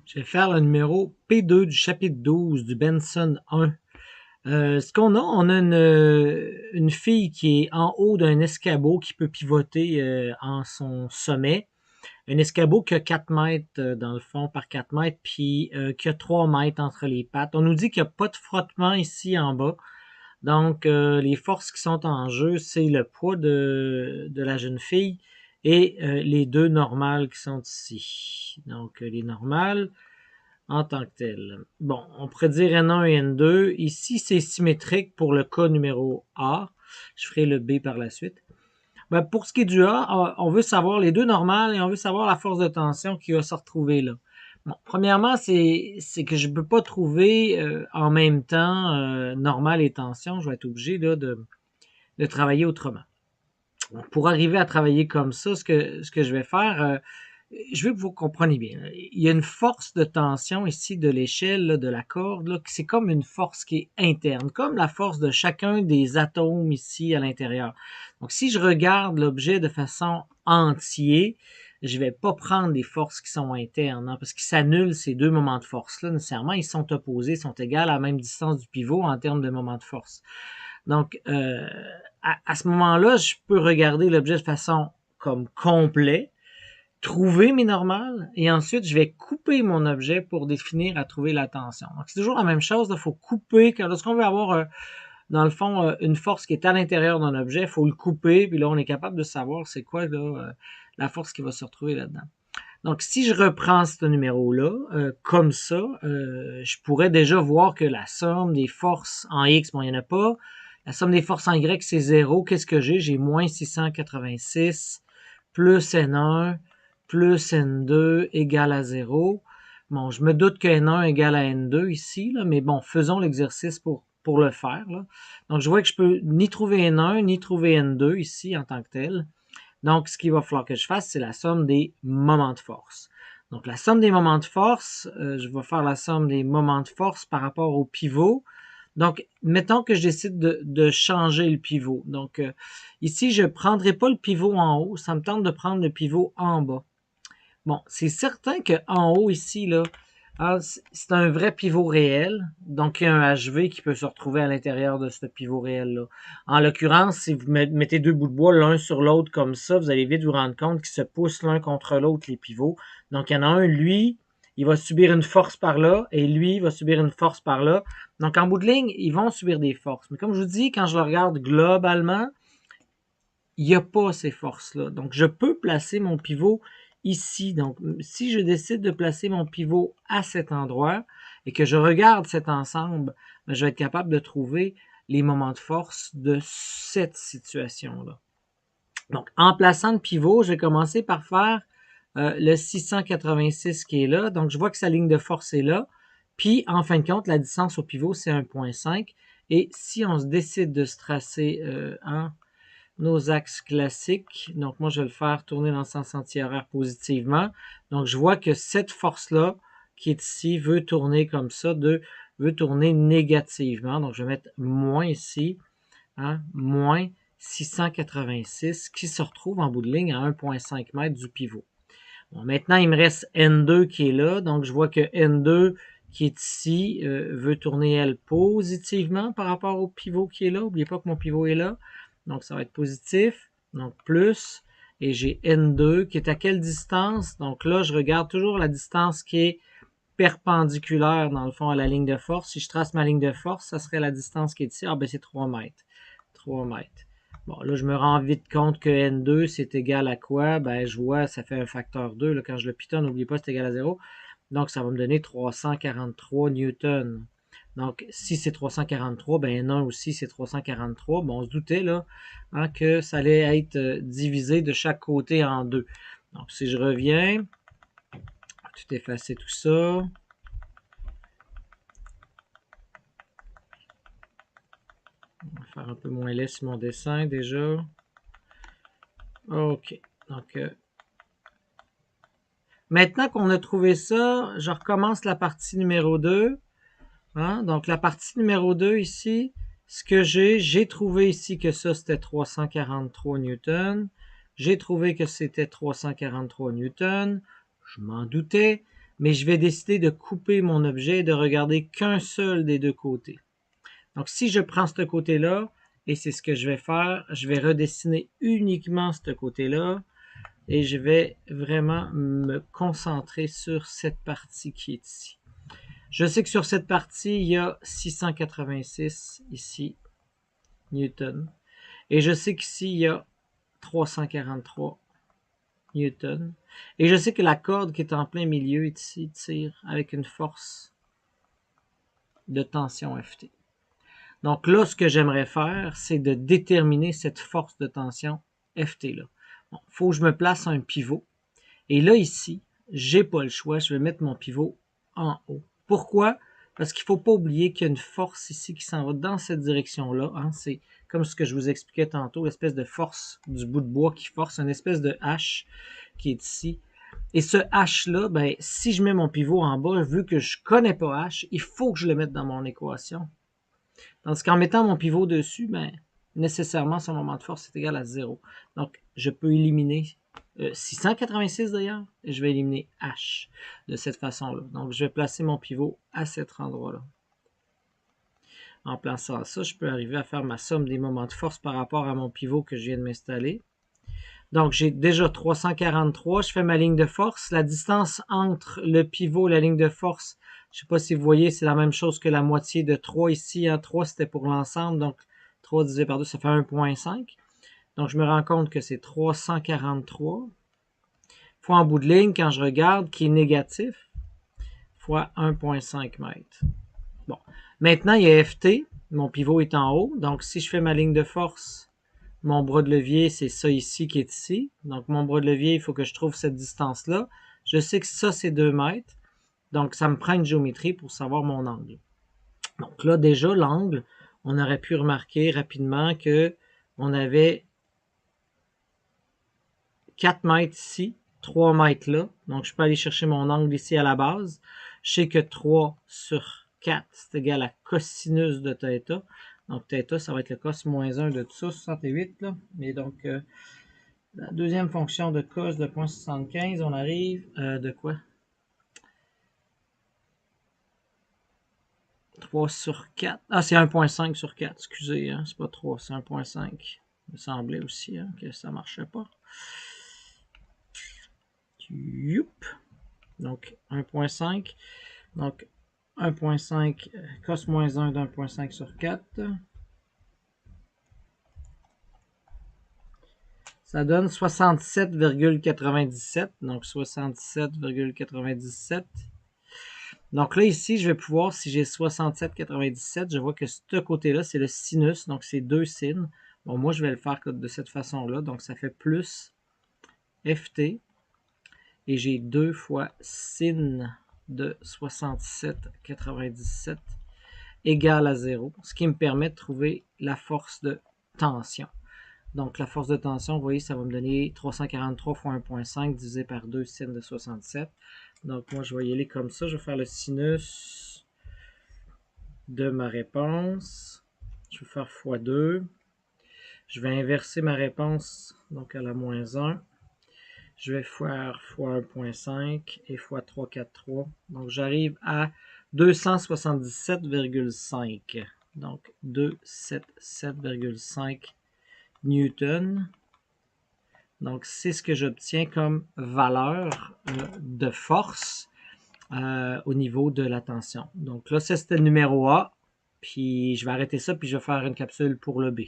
Je vais faire le numéro P2 du chapitre 12 du Benson 1. Ce qu'on a, on a une fille qui est en haut d'un escabeau qui peut pivoter en son sommet. Un escabeau qui a 4 mètres dans le fond par 4 mètres, puis qui a 3 mètres entre les pattes. On nous dit qu'il n'y a pas de frottement ici en bas. Donc, les forces qui sont en jeu, c'est le poids de la jeune fille et les deux normales qui sont ici. Donc, les normales en tant que telles. Bon, on pourrait dire N1 et N2. Ici, c'est symétrique pour le cas numéro A. Je ferai le B par la suite. Ben, pour ce qui est du A, on veut savoir les deux normales et on veut savoir la force de tension qui va se retrouver là. Bon, premièrement, c'est que je ne peux pas trouver en même temps normale et tension. Je vais être obligé là, de travailler autrement. Donc, pour arriver à travailler comme ça, ce que je vais faire, je veux que vous compreniez bien. Il y a une force de tension ici de l'échelle de la corde, là, c'est comme une force qui est interne, comme la force de chacun des atomes ici à l'intérieur. Donc, si je regarde l'objet de façon entière, je vais pas prendre des forces qui sont internes, hein, parce qu'ils s'annulent ces deux moments de force-là, nécessairement. Ils sont opposés, sont égaux à la même distance du pivot en termes de moments de force. Donc, à ce moment-là, je peux regarder l'objet de façon comme complet, trouver mes normales, et ensuite, je vais couper mon objet pour définir à trouver la tension. Donc, c'est toujours la même chose. Il faut couper. Lorsqu'on veut avoir, dans le fond, une force qui est à l'intérieur d'un objet, il faut le couper, puis là, on est capable de savoir c'est quoi là, la force qui va se retrouver là-dedans. Donc, si je reprends ce numéro-là, comme ça, je pourrais déjà voir que la somme des forces en X, bon, il n'y en a pas. La somme des forces en Y, c'est 0. Qu'est-ce que j'ai? J'ai moins 686 plus N1 plus N2 égale à 0. Bon, je me doute que N1 égale à N2 ici, là, mais bon, faisons l'exercice pour le faire. Là. Donc, je vois que je peux ni trouver N1 ni trouver N2 ici en tant que tel. Donc, ce qu'il va falloir que je fasse, c'est la somme des moments de force. Donc, la somme des moments de force, je vais faire la somme des moments de force par rapport au pivot. Donc, mettons que je décide de changer le pivot. Donc, ici, je ne prendrai pas le pivot en haut. Ça me tente de prendre le pivot en bas. Bon, c'est certain qu'en haut, ici, là, c'est un vrai pivot réel. Donc, il y a un HV qui peut se retrouver à l'intérieur de ce pivot réel-là. En l'occurrence, si vous mettez deux bouts de bois l'un sur l'autre comme ça, vous allez vite vous rendre compte qu'ils se poussent l'un contre l'autre, les pivots. Donc, il y en a un, lui, il va subir une force par là, et lui, il va subir une force par là. Donc, en bout de ligne, ils vont subir des forces. Mais comme je vous dis, quand je le regarde globalement, il n'y a pas ces forces-là. Donc, je peux placer mon pivot ici. Donc, si je décide de placer mon pivot à cet endroit et que je regarde cet ensemble, ben, je vais être capable de trouver les moments de force de cette situation-là. Donc, en plaçant le pivot, je vais commencer par faire le 686 qui est là. Donc, je vois que sa ligne de force est là. Puis, en fin de compte, la distance au pivot, c'est 1,5. Et si on se décide de se tracer nos axes classiques. Donc, moi, je vais le faire tourner dans le sens anti-horaire positivement. Donc, je vois que cette force-là, qui est ici, veut tourner comme ça, veut tourner négativement. Donc, je vais mettre moins ici, hein, moins 686, qui se retrouve en bout de ligne à 1,5 m du pivot. Bon, maintenant, il me reste N2 qui est là. Donc, je vois que N2 qui est ici veut tourner, elle, positivement par rapport au pivot qui est là. N'oubliez pas que mon pivot est là. Donc, ça va être positif. Donc, plus. Et j'ai N2 qui est à quelle distance? Donc là, je regarde toujours la distance qui est perpendiculaire, dans le fond, à la ligne de force. Si je trace ma ligne de force, ça serait la distance qui est ici. Ah, ben c'est 3 mètres. 3 mètres. Bon, là, je me rends vite compte que N2, c'est égal à quoi? Ben, je vois, ça fait un facteur 2. Là, quand je le pitonne, n'oubliez pas, c'est égal à 0. Donc, ça va me donner 343 newtons. Donc, si c'est 343, ben N1 aussi, c'est 343. Bon, on se doutait, là, hein, que ça allait être divisé de chaque côté en deux. Donc, si je reviens, tout effacer tout ça. On va faire un peu moins laid sur mon dessin, déjà. OK. Donc, maintenant qu'on a trouvé ça, je recommence la partie numéro 2. Hein? Donc, la partie numéro 2 ici, ce que j'ai trouvé ici que ça, c'était 343 newtons. J'ai trouvé que c'était 343 newtons. Je m'en doutais. mais je vais décider de couper mon objet et de regarder qu'un seul des deux côtés. Donc, si je prends ce côté-là, et c'est ce que je vais faire, je vais redessiner uniquement ce côté-là, et je vais vraiment me concentrer sur cette partie qui est ici. Je sais que sur cette partie, il y a 686 ici, Newton. Et je sais qu'ici, il y a 343 Newton. Et je sais que la corde qui est en plein milieu ici tire avec une force de tension Ft. Donc là, ce que j'aimerais faire, c'est de déterminer cette force de tension Ft là. Bon, faut que je me place un pivot. Et là, ici, j'ai pas le choix. Je vais mettre mon pivot en haut. Pourquoi? Parce qu'il ne faut pas oublier qu'il y a une force ici qui s'en va dans cette direction-là. Hein. C'est comme ce que je vous expliquais tantôt, l'espèce de force du bout de bois qui force, une espèce de H qui est ici. Et ce H-là, ben, si je mets mon pivot en bas, vu que je ne connais pas H, il faut que je le mette dans mon équation. Tandis qu'en mettant mon pivot dessus, ben, nécessairement, son moment de force est égal à 0. Donc, je peux éliminer 686 d'ailleurs, et je vais éliminer H de cette façon-là. Donc, je vais placer mon pivot à cet endroit-là. En plaçant ça, je peux arriver à faire ma somme des moments de force par rapport à mon pivot que je viens de m'installer. Donc, j'ai déjà 343. Je fais ma ligne de force. La distance entre le pivot et la ligne de force, je ne sais pas si vous voyez, c'est la même chose que la moitié de 3 ici. 3, c'était pour l'ensemble. Donc, 3 divisé par 2, ça fait 1,5. Donc, je me rends compte que c'est 343 fois en bout de ligne, quand je regarde, qui est négatif, fois 1,5 mètres. Bon. Maintenant, il y a Ft. Mon pivot est en haut. Donc, si je fais ma ligne de force, mon bras de levier, c'est ça ici qui est ici. Donc, mon bras de levier, il faut que je trouve cette distance-là. Je sais que ça, c'est 2 mètres. Donc, ça me prend une géométrie pour savoir mon angle. Donc là, déjà, l'angle, on aurait pu remarquer rapidement que on avait 4 mètres ici, 3 mètres là. Donc, je peux aller chercher mon angle ici à la base. Je sais que 3 sur 4, c'est égal à cosinus de θ. Donc, θ, ça va être le cos moins 1 de tout ça, 68. Là. Mais donc, la deuxième fonction de cos de 0,75, on arrive de quoi? 3 sur 4. Ah, c'est 1,5 sur 4, excusez, hein, c'est pas 3, c'est 1,5. Il me semblait aussi hein, que ça marchait pas. Youp. Donc, 1,5. Donc, 1,5 cos moins 1 d'1,5 sur 4. Ça donne 67,97. Donc, 67,97. Donc là, ici, je vais pouvoir, si j'ai 67,97, je vois que ce côté-là, c'est le sinus. Donc, c'est 2 sin. Bon, moi, je vais le faire de cette façon-là. Donc, ça fait plus Ft. Et j'ai 2 fois sin de 67,97 égale à 0. Ce qui me permet de trouver la force de tension. Donc, la force de tension, vous voyez, ça va me donner 343 fois 1,5 divisé par 2 sin de 67. Donc, moi, je vais y aller comme ça. Je vais faire le sinus de ma réponse. Je vais faire fois 2. Je vais inverser ma réponse, donc à la moins 1. Je vais faire fois 1,5 et fois 343. Donc, j'arrive à 277,5. Donc, 277,5 Newton. Donc, c'est ce que j'obtiens comme valeur de force au niveau de la tension. Donc là, ça, c'était le numéro A. Puis, je vais arrêter ça, puis je vais faire une capsule pour le B.